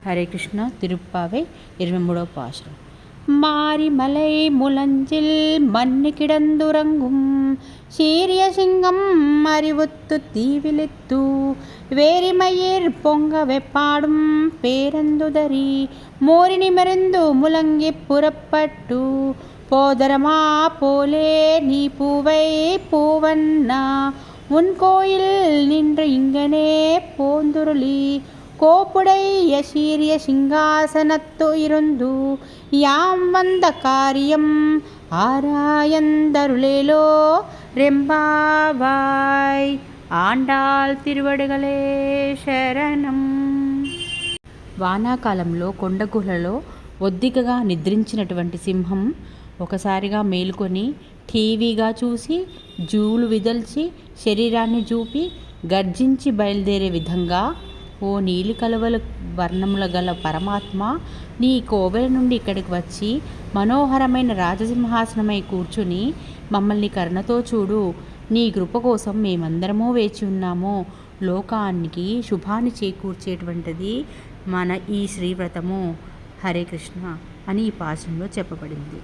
ஹரே கிருஷ்ணா. திருப்பாவை 23వ பாசுரம். மாரிமலை முழஞ்சில் மண்ணு கிடந்துறங்கும் சீரிய சிங்கம் அறிவுத்து தீவிலித்து வேரிமயிர் பொங்க வெப்பாடும் பேரந்துதறி மோரினி மருந்து முழங்கி புறப்பட்டு போதரமா போலே நீ பூவை பூவண்ணா உன் கோயில் நின்று இங்கனே போந்துருளி கோப்புடைய சீரிய சிங்காசனத்து இருந்து யாம் வந்த காரியம் ஆராயந்தருளேலோ ரெம்பாவாய். ఆండాళ్ తిరువడుగలే శరణం. వానాకాలంలో కొండ గుహలలో ఒద్దికగా నిద్రించినటువంటి సింహం ఒకసారిగా మేలుకొని టీవీగా చూసి జూలు విదల్చి శరీరాన్ని చూపి గర్జించి బయలుదేరే విధంగా, ఓ నీలి కలువల వర్ణముల గల పరమాత్మ, నీ కోవెల నుండి ఇక్కడికి వచ్చి మనోహరమైన రాజసింహాసనమై కూర్చుని మమ్మల్ని కరుణతో చూడు. నీ కృప కోసం మేమందరమూ వేచి ఉన్నాము. లోకానికి శుభాన్ని చేకూర్చేటువంటిది మన ఈ శ్రీవ్రతము. హరే కృష్ణ అని ఈ పాఠంలో చెప్పబడింది.